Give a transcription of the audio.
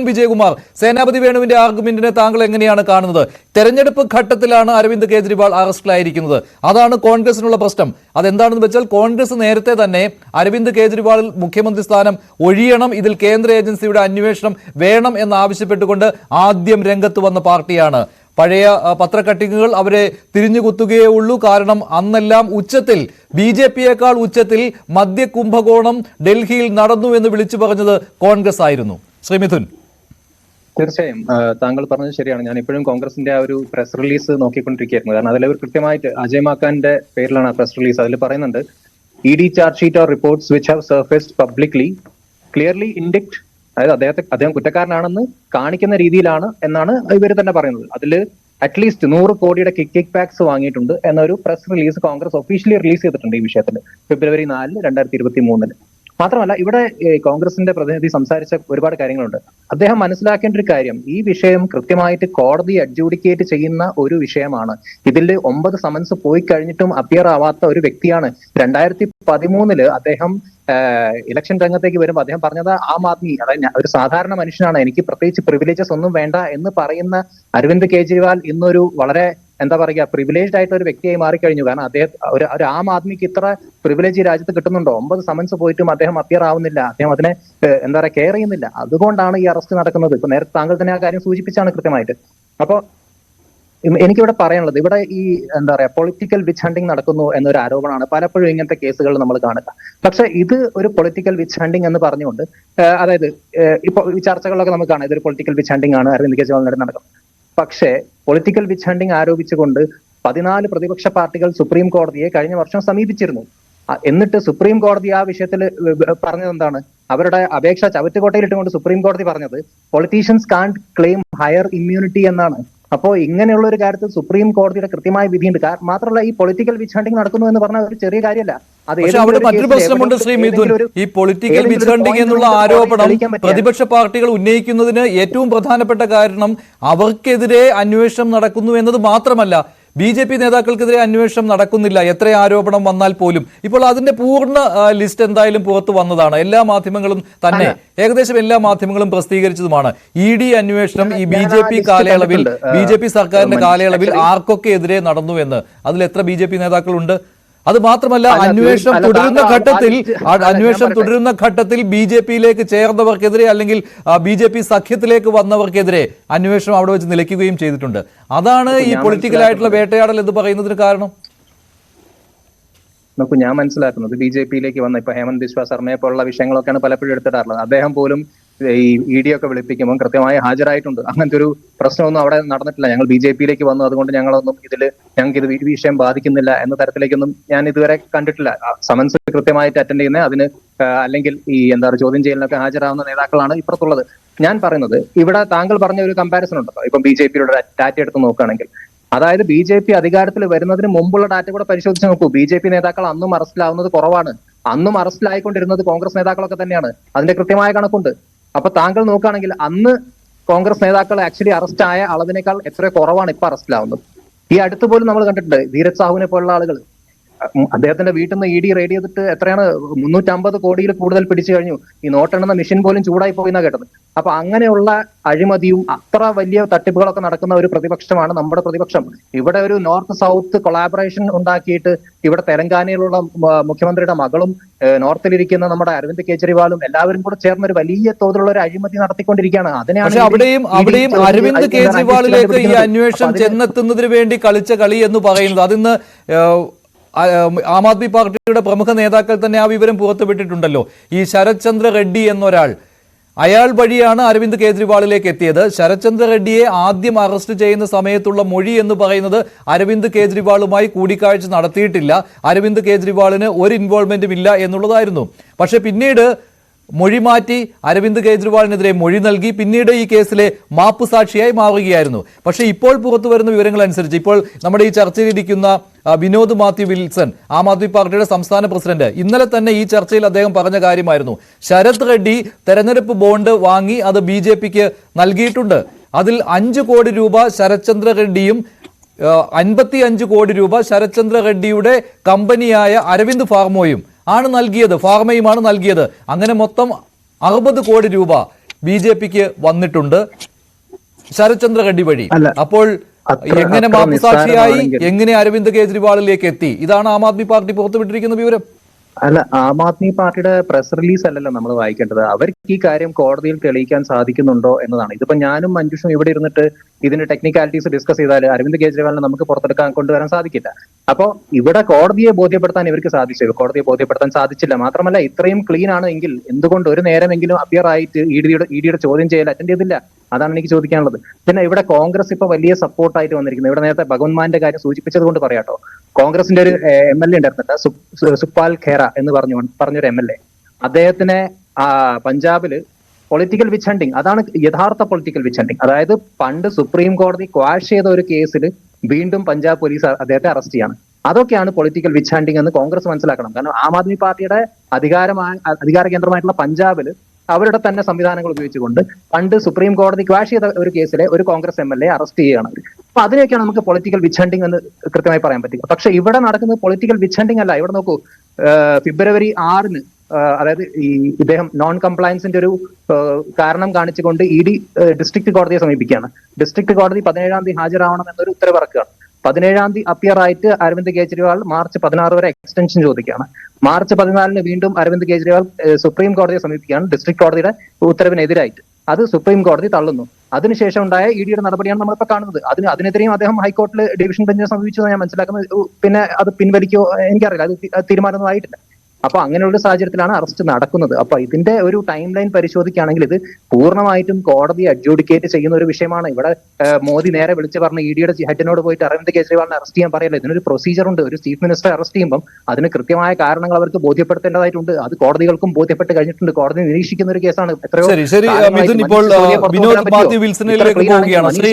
വിജയകുമാർ, സേനാപതി വേണുവിന്റെ ആർഗ്യുമെന്റിനെ താങ്കൾ എങ്ങനെയാണ് കാണുന്നത്? തെരഞ്ഞെടുപ്പ് ഘട്ടത്തിലാണ് അരവിന്ദ് കെജ്രിവാൾ അറസ്റ്റിലായിരിക്കുന്നത്. അതാണ് കോൺഗ്രസിനുള്ള പ്രശ്നം. അതെന്താണെന്ന് വെച്ചാൽ കോൺഗ്രസ് നേരത്തെ തന്നെ അരവിന്ദ് കെജ്രിവാൾ മുഖ്യമന്ത്രി സ്ഥാനം ഒഴിയണം, ഇതിൽ കേന്ദ്ര ഏജൻസിയുടെ അന്വേഷണം വേണം എന്നാവശ്യപ്പെട്ടുകൊണ്ട് ആദ്യം രംഗത്ത് വന്ന പാർട്ടിയാണ്. പഴയ പത്രക്കട്ടിങ്ങുകൾ അവരെ തിരിഞ്ഞുകുത്തുകയേ ഉള്ളൂ. കാരണം അന്നെല്ലാം ഉച്ചത്തിൽ BJP-യേക്കാൾ ഉച്ചത്തിൽ മദ്യ കുംഭകോണം ഡൽഹിയിൽ നടന്നു എന്ന് വിളിച്ചു പറഞ്ഞത് കോൺഗ്രസ് ആയിരുന്നു. ശ്രീ മിഥുൻ. തീർച്ചയായും താങ്കൾ പറഞ്ഞത് ശരിയാണ്. ഞാൻ ഇപ്പോഴും കോൺഗ്രസിന്റെ ആ ഒരു പ്രസ് റിലീസ് നോക്കിക്കൊണ്ടിരിക്കുകയായിരുന്നു. കാരണം അതിൽ അവർ കൃത്യമായിട്ട് അജയ് മാക്കാന്റെ പേരിലാണ് ആ പ്രസ് റിലീസ്. അതിൽ പറയുന്നുണ്ട്, ED charge sheet or reports which have surfaced publicly clearly indict, അതായത് അദ്ദേഹം കുറ്റക്കാരനാണെന്ന് കാണിക്കുന്ന രീതിയിലാണ് എന്നാണ് ഇവർ തന്നെ പറയുന്നത്. അതിൽ അറ്റ്ലീസ്റ്റ് 100 കോടിയുടെ കിക്ക് ബാക്സ് വാങ്ങിയിട്ടുണ്ട് എന്നൊരു press release Congress officially release ചെയ്തിട്ടുണ്ട് ഈ വിഷയത്തിൽ ഫെബ്രുവരി 4, 2023. മാത്രമല്ല, ഇവിടെ കോൺഗ്രസിന്റെ പ്രതിനിധി സംസാരിച്ച ഒരുപാട് കാര്യങ്ങളുണ്ട്. അദ്ദേഹം മനസ്സിലാക്കേണ്ട ഒരു കാര്യം, ഈ വിഷയം കൃത്യമായിട്ട് കോടതി അഡ്ജൂഡിക്കേറ്റ് ചെയ്യുന്ന ഒരു വിഷയമാണ്. ഇതിൽ 9 സമൻസ് പോയി കഴിഞ്ഞിട്ടും അപ്പിയർ ആവാത്ത ഒരു വ്യക്തിയാണ്. 2013 അദ്ദേഹം ഇലക്ഷൻ രംഗത്തേക്ക് വരുമ്പോൾ അദ്ദേഹം പറഞ്ഞത് ആം ആദ്മി, അതായത് ഒരു സാധാരണ മനുഷ്യനാണ്, എനിക്ക് പ്രത്യേകിച്ച് പ്രിവിലേജസ് ഒന്നും വേണ്ട എന്ന് പറയുന്ന അരവിന്ദ് കെജ്രിവാൾ ഇന്നൊരു വളരെ എന്താ പറയുക പ്രിവിലേജ്ഡ് ആയിട്ട് ഒരു വ്യക്തിയായി മാറിക്കഴിഞ്ഞു. കാരണം അദ്ദേഹം ഒരു ആം ആദ്മിക്ക് ഇത്ര പ്രിവിലേജ് ഈ രാജ്യത്ത് കിട്ടുന്നുണ്ടോ? 9 സമൻസ് പോയിട്ടും അദ്ദേഹം അപ്പിയർ ആവുന്നില്ല, അദ്ദേഹം അതിനെ എന്താ പറയുക കെയർ ചെയ്യുന്നില്ല. അതുകൊണ്ടാണ് ഈ അറസ്റ്റ് നടക്കുന്നത്. ഇപ്പൊ നേരത്തെ താങ്കൾ തന്നെ ആ കാര്യം സൂചിപ്പിച്ചാണ് കൃത്യമായിട്ട്. അപ്പൊ എനിക്കിവിടെ പറയാനുള്ളത്, ഇവിടെ ഈ എന്താ പറയാ പൊളിറ്റിക്കൽ വിച്ച് ഹണ്ടിങ് നടക്കുന്നു എന്നൊരു ആരോപണമാണ് പലപ്പോഴും ഇങ്ങനത്തെ കേസുകൾ നമ്മൾ കാണുക. പക്ഷെ ഇത് ഒരു പൊളിറ്റിക്കൽ വിച്ച് ഹണ്ടിങ് എന്ന് പറഞ്ഞുകൊണ്ട്, അതായത് ഇപ്പൊ ഈ ചർച്ചകളിലൊക്കെ നമുക്ക് കാണാം ഇതൊരു പൊളിറ്റിക്കൽ വിച്ച് ഹണ്ടിങ് ആണ് അരവിന്ദ് കെജ്രിവാളിനെതിരെ നടക്കുന്നത്. പക്ഷേ പൊളിറ്റിക്കൽ വിച്ച് ഹണ്ടിങ് ആരോപിച്ചുകൊണ്ട് 14 പ്രതിപക്ഷ പാർട്ടികൾ സുപ്രീം കോടതിയെ കഴിഞ്ഞ വർഷം സമീപിച്ചിരുന്നു. എന്നിട്ട് സുപ്രീം കോടതി ആ വിഷയത്തിൽ പറഞ്ഞത് എന്താണ്? അവരുടെ അപേക്ഷ ചവറ്റുകോട്ടയിലിട്ടുകൊണ്ട് സുപ്രീം കോടതി പറഞ്ഞത് politicians can't claim higher immunity എന്നാണ്. അപ്പോ ഇങ്ങനെയുള്ള ഒരു കാര്യത്തിൽ സുപ്രീം കോടതിയുടെ കൃത്യമായ വിധിയുണ്ട്. മാത്രമല്ല, ഈ പൊളിറ്റിക്കൽ വിച്ച് ഹണ്ടിങ് നടക്കുന്നു എന്ന് പറഞ്ഞാൽ ഒരു ചെറിയ കാര്യമല്ല. അവിടെ മറ്റൊരു പ്രശ്നമുണ്ട് ശ്രീ മിഥുൻ. ഈ പൊളിറ്റിക്കൽ വിച്ച് ഹണ്ടിങ് എന്നുള്ള ആരോപണം പ്രതിപക്ഷ പാർട്ടികൾ ഉന്നയിക്കുന്നതിന് ഏറ്റവും പ്രധാനപ്പെട്ട കാരണം അവർക്കെതിരെ അന്വേഷണം നടക്കുന്നു എന്നത് മാത്രമല്ല, BJP നേതാക്കൾക്കെതിരെ അന്വേഷണം നടക്കുന്നില്ല എത്ര ആരോപണം വന്നാൽ പോലും. ഇപ്പോൾ അതിന്റെ പൂർണ്ണ ലിസ്റ്റ് എന്തായാലും പുറത്തു വന്നതാണ്. എല്ലാ മാധ്യമങ്ങളും തന്നെ, ഏകദേശം എല്ലാ മാധ്യമങ്ങളും പ്രസിദ്ധീകരിച്ചതുമാണ്. ED അന്വേഷണം ഈ BJP കാലയളവിൽ, BJP സർക്കാരിന്റെ കാലയളവിൽ ആർക്കൊക്കെ എതിരെ നടന്നു എന്ന്. അതിൽ എത്ര BJP നേതാക്കളുണ്ട്? അത് മാത്രമല്ല, അന്വേഷണം തുടരുന്ന ഘട്ടത്തിൽ BJP-യിലേക്ക് ചേർന്നവർക്കെതിരെ അല്ലെങ്കിൽ BJP സഖ്യത്തിലേക്ക് വന്നവർക്കെതിരെ അന്വേഷണം അവിടെ വെച്ച് നിലയ്ക്കുകയും ചെയ്തിട്ടുണ്ട്. അതാണ് ഈ പൊളിറ്റിക്കൽ ആയിട്ടുള്ള വേട്ടയാടൽ എന്ന് പറയുന്നതിന് കാരണം. നോക്കൂ, ഞാൻ മനസ്സിലാക്കുന്നത് BJP-യിലേക്ക് വന്ന ഇപ്പൊ ഹേമന്ത് ബിശ്വ ശർമ്മയെ പോലുള്ള വിഷയങ്ങളൊക്കെയാണ് പലപ്പോഴും എടുത്തിടാറുള്ളത്. അദ്ദേഹം പോലും ഈ ED ഒക്കെ വിളിപ്പിക്കുമ്പോൾ കൃത്യമായി ഹാജരായിട്ടുണ്ട്. അങ്ങനത്തെ ഒരു പ്രശ്നമൊന്നും അവിടെ നടന്നിട്ടില്ല. ഞങ്ങൾ BJP-യിലേക്ക് വന്നു, അതുകൊണ്ട് ഞങ്ങളൊന്നും ഞങ്ങൾക്ക് ഇത് വിഷയം ബാധിക്കുന്നില്ല എന്ന തരത്തിലേക്കൊന്നും ഞാൻ ഇതുവരെ കണ്ടിട്ടില്ല. സമൻസ് കൃത്യമായിട്ട് അറ്റൻഡ് ചെയ്യുന്ന, അതിന് അല്ലെങ്കിൽ ഈ എന്താ പറയുക ചോദ്യം ചെയ്യലിനൊക്കെ ഹാജരാകുന്ന നേതാക്കളാണ് ഇപ്പുറത്തുള്ളത്. ഞാൻ പറയുന്നത്, ഇവിടെ താങ്കൾ പറഞ്ഞ ഒരു കമ്പാരിസൺ ഉണ്ടല്ലോ, ഇപ്പം BJP-യുടെ ഡാറ്റ എടുത്ത് നോക്കുകയാണെങ്കിൽ, അതായത് BJP അധികാരത്തിൽ വരുന്നതിന് മുമ്പുള്ള ഡാറ്റ കൂടെ പരിശോധിച്ച് നോക്കൂ. BJP നേതാക്കൾ അന്നും അറസ്റ്റിലാവുന്നത് കുറവാണ്. അന്നും അറസ്റ്റിലായിക്കൊണ്ടിരുന്നത് കോൺഗ്രസ് നേതാക്കളൊക്കെ തന്നെയാണ്. അതിന്റെ കൃത്യമായ കണക്കുണ്ട്. അപ്പൊ താങ്കൾ നോക്കുകയാണെങ്കിൽ അന്ന് കോൺഗ്രസ് നേതാക്കൾ ആക്ച്വലി അറസ്റ്റ് ആയ അളവിനേക്കാൾ എത്ര കുറവാണ് ഇപ്പൊ അറസ്റ്റിലാവുന്നത്. ഈ അടുത്ത് പോലും നമ്മൾ കണ്ടിട്ടുണ്ട് ധീരജ് സാഹുവിനെ പോലുള്ള ആളുകൾ, അദ്ദേഹത്തിന്റെ വീട്ടിൽ നിന്ന് ED റെയ്ഡ് ചെയ്തിട്ട് എത്രയാണ് 350 കോടിയിൽ കൂടുതൽ പിടിച്ചു കഴിഞ്ഞു. ഈ നോട്ടെണ്ണുന്ന മെഷീൻ പോലും ചൂടായി പോയിന്നാ കേട്ടത്. അപ്പൊ അങ്ങനെയുള്ള അഴിമതിയും അത്ര വലിയ തട്ടിപ്പുകളൊക്കെ നടക്കുന്ന ഒരു പ്രതിപക്ഷമാണ് നമ്മുടെ പ്രതിപക്ഷം. ഇവിടെ ഒരു നോർത്ത് സൗത്ത് കൊളാബറേഷൻ ഉണ്ടാക്കിയിട്ട് ഇവിടെ തെലങ്കാനയിലുള്ള മുഖ്യമന്ത്രിയുടെ മകളും നോർത്തിലിരിക്കുന്ന നമ്മുടെ അരവിന്ദ് കെജ്രിവാളും എല്ലാവരും കൂടെ ചേർന്ന് ഒരു വലിയ തോതിലുള്ള ഒരു അഴിമതി നടത്തിക്കൊണ്ടിരിക്കുകയാണ്. അതിനെയാണ് അവിടെയും അരവിന്ദ് കെജ്രിവാളിലേക്ക് ഈ അന്വേഷണം ചെന്നെത്തുന്നതിന് വേണ്ടി കളിച്ച കളി എന്ന് പറയുന്നത്. അതിന്ന് ആം ആദ്മി പാർട്ടിയുടെ പ്രമുഖ നേതാക്കൾ തന്നെ ആ വിവരം പുറത്തുവിട്ടിട്ടുണ്ടല്ലോ. ഈ ശരത് ചന്ദ്ര റെഡ്ഡി എന്നൊരാൾ, അയാൾ വഴിയാണ് അരവിന്ദ് കെജ്രിവാളിലേക്ക് എത്തിയത്. ശരത് ചന്ദ്ര റെഡ്ഡിയെ ആദ്യം അറസ്റ്റ് ചെയ്യുന്ന സമയത്തുള്ള മൊഴി എന്ന് പറയുന്നത് അരവിന്ദ് കെജ്രിവാളുമായി കൂടിക്കാഴ്ച നടത്തിയിട്ടില്ല, അരവിന്ദ് കെജ്രിവാളിന് ഒരു ഇൻവോൾവ്മെന്റും ഇല്ല എന്നുള്ളതായിരുന്നു. പക്ഷെ പിന്നീട് മൊഴി മാറ്റി അരവിന്ദ് കെജ്രിവാളിനെതിരെ മൊഴി നൽകി, പിന്നീട് ഈ കേസിലെ മാപ്പ് സാക്ഷിയായി മാറുകയായിരുന്നു. പക്ഷേ ഇപ്പോൾ പുറത്തു വരുന്ന വിവരങ്ങൾ അനുസരിച്ച്, ഇപ്പോൾ നമ്മുടെ ഈ ചർച്ചയിലിരിക്കുന്ന വിനോദ് മാത്യു വിൽസൺ, ആം ആദ്മി പാർട്ടിയുടെ സംസ്ഥാന പ്രസിഡന്റ്, ഇന്നലെ തന്നെ ഈ ചർച്ചയിൽ അദ്ദേഹം പറഞ്ഞ കാര്യമായിരുന്നു, ശരത് റെഡ്ഡി തെരഞ്ഞെടുപ്പ് ബോണ്ട് വാങ്ങി അത് BJP-ക്ക് നൽകിയിട്ടുണ്ട്. അതിൽ 5 കോടി രൂപ ശരത് ചന്ദ്ര റെഡ്ഡിയും 55 കോടി രൂപ ശരത് ചന്ദ്ര റെഡ്ഡിയുടെ കമ്പനിയായ അരവിന്ദ് ഫാർമയും ആണ് നൽകിയത്. അങ്ങനെ മൊത്തം 60 കോടി രൂപ BJP-ക്ക് വന്നിട്ടുണ്ട് ശരത്ചന്ദ്ര റെഡ്ഡി വഴി. അല്ല, അപ്പോൾ എങ്ങനെ മാപ്പുസാക്ഷിയായി നിസ്സാരമാണെങ്കിൽ എങ്ങനെ അരവിന്ദ് കെജ്രിവാളിലേക്ക് എത്തി? ഇതാണ് ആം ആദ്മി പാർട്ടി പുറത്തുവിട്ടിരിക്കുന്ന വിവരം. അല്ല, ആം ആദ്മി പാർട്ടിയുടെ പ്രസ് റിലീസ് അല്ലല്ലോ നമ്മൾ വായിക്കേണ്ടത്. അവർക്ക് ഈ കാര്യം കോടതിയിൽ തെളിയിക്കാൻ സാധിക്കുന്നുണ്ടോ എന്നതാണ്. ഇതിപ്പോ ഞാനും മഞ്ജുഷും ഇവിടെ ഇരുന്നിട്ട് ഇതിന്റെ ടെക്നിക്കാലിറ്റീസ് ഡിസ്കസ് ചെയ്താൽ അരവിന്ദ് കെജ്രിവാളിനെ നമുക്ക് പുറത്തെടുക്കാൻ കൊണ്ടുവരാൻ സാധിക്കില്ല. അപ്പോ ഇവിടെ കോടതിയെ ബോധ്യപ്പെടുത്താൻ ഇവർക്ക് സാധിച്ചു, കോടതിയെ ബോധ്യപ്പെടുത്താൻ സാധിച്ചില്ല. മാത്രമല്ല, ഇത്രയും ക്ലീൻ ആണ് എങ്കിൽ എന്തുകൊണ്ട് ഒരു നേരമെങ്കിലും അപ്പിയർ ആയിട്ട് ഇഡിയുടെ ചോദ്യം ചെയ്യൽ അറ്റൻഡ് ചെയ്തില്ല? അതാണ് എനിക്ക് ചോദിക്കാനുള്ളത്. പിന്നെ ഇവിടെ കോൺഗ്രസ് ഇപ്പൊ വലിയ സപ്പോർട്ടായിട്ട് വന്നിരിക്കുന്നത്. ഇവിടെ നേരത്തെ ഭഗവന്മാന്റെ കാര്യം സൂചിപ്പിച്ചത് കൊണ്ട് പറയാട്ടോ, കോൺഗ്രസിന്റെ ഒരു MLA ഉണ്ടായിരുന്നിട്ട് സുപ്പാൽ ഖേറ എന്ന് പറഞ്ഞൊരു MLA, അദ്ദേഹത്തിനെ പഞ്ചാബില് പൊളിറ്റിക്കൽ വിച്ച് ഹണ്ടിങ്, അതാണ് യഥാർത്ഥ പൊളിറ്റിക്കൽ വിച്ച് ഹണ്ടിങ്. അതായത് പണ്ട് സുപ്രീം കോടതി ക്വാഷ് ചെയ്ത ഒരു കേസിൽ വീണ്ടും പഞ്ചാബ് പോലീസ് അദ്ദേഹത്തെ അറസ്റ്റ് ചെയ്യാണ്. അതൊക്കെയാണ് പൊളിറ്റിക്കൽ വിച്ച് ഹണ്ടിങ് എന്ന് കോൺഗ്രസ് മനസ്സിലാക്കണം. കാരണം ആം ആദ്മി പാർട്ടിയുടെ അധികാര കേന്ദ്രമായിട്ടുള്ള പഞ്ചാബിൽ അവരുടെ തന്നെ സംവിധാനങ്ങൾ ഉപയോഗിച്ചുകൊണ്ട് പണ്ട് സുപ്രീം കോടതി ക്വാഷ് ചെയ്ത ഒരു കേസിലെ ഒരു കോൺഗ്രസ് MLA അറസ്റ്റ് ചെയ്യുകയാണ്. അപ്പൊ അതിനെയൊക്കെയാണ് നമുക്ക് പൊളിറ്റിക്കൽ വിച്ച് ഹണ്ടിങ് എന്ന് കൃത്യമായി പറയാൻ പറ്റുക. പക്ഷെ ഇവിടെ നടക്കുന്നത് പൊളിറ്റിക്കൽ വിച്ച് ഹണ്ടിങ് അല്ല. ഇവിടെ നോക്കൂ, ഫെബ്രുവരി 6-ന് അതായത് ഈ ഇദ്ദേഹം നോൺ കംപ്ലയൻസിന്റെ ഒരു കാരണം കാണിച്ചുകൊണ്ട് ED ഡിസ്ട്രിക്ട് കോടതിയെ സമീപിക്കുകയാണ്. ഡിസ്ട്രിക്ട് കോടതി 17-ാം തീയതി ഹാജരാവണം എന്നൊരു ഉത്തരവിറക്കുകയാണ്. 17-ാം തീയതി അപ്പിയർ ആയിട്ട് അരവിന്ദ് കെജ്രിവാൾ മാർച്ച് 16 വരെ എക്സ്റ്റൻഷൻ ചോദിക്കുകയാണ്. മാർച്ച് 14-ന് വീണ്ടും അരവിന്ദ് കെജ്രിവാൾ സുപ്രീം കോടതിയെ സമീപിക്കുകയാണ് ഡിസ്ട്രിക്ട് കോടതിയുടെ ഉത്തരവിനെതിരായിട്ട്. അത് സുപ്രീം കോടതി തള്ളുന്നു. അതിനുശേഷം ഉണ്ടായ EDയുടെ നടപടിയാണ് നമ്മളിപ്പോൾ കാണുന്നത്. അതിനെതിരെയും അദ്ദേഹം ഹൈക്കോടതിയിൽ ഡിവിഷൻ ബെഞ്ചിനെ സമീപിച്ചത് ഞാൻ മനസ്സിലാക്കുന്നത്. പിന്നെ അത് പിൻവലിക്കോ എനിക്കറിയില്ല, അത് തീരുമാനമൊന്നും ആയിട്ടില്ല. അപ്പൊ അങ്ങനെയുള്ള സാഹചര്യത്തിലാണ് അറസ്റ്റ് നടക്കുന്നത്. അപ്പൊ ഇതിന്റെ ഒരു ടൈം ലൈൻ പരിശോധിക്കുകയാണെങ്കിൽ ഇത് പൂർണ്ണമായിട്ടും കോടതി അഡ്ജുഡിക്കേറ്റ് ചെയ്യുന്ന ഒരു വിഷയമാണ്. ഇവിടെ മോദി നേരെ വിളിച്ച് പറഞ്ഞ EDയുടെ ഹെഡിനോട് പോയിട്ട് അരവിന്ദ് കെജ്രിവാളിനെ അറസ്റ്റ് ചെയ്യാൻ പറയല്ലോ. ഇതിനൊരു പ്രൊസീജിയർ ഉണ്ട്. ഒരു ചീഫ് മിനിസ്റ്റർ അറസ്റ്റ് ചെയ്യുമ്പോൾ അതിന് കൃത്യമായ കാരണങ്ങൾ അവർക്ക് ബോധ്യപ്പെടുത്തേണ്ടതായിട്ടുണ്ട്. അത് കോടതികൾക്കും ബോധ്യപ്പെട്ട് കഴിഞ്ഞിട്ടുണ്ട്. കോടതി നിരീക്ഷിക്കുന്ന ഒരു കേസാണ്. ശരി, മിഥുൻ, ഇപ്പോൾ വിനോദ് മാത്യു വിൽസണിലേക്ക് പോവുകയാണ്. ശ്രീ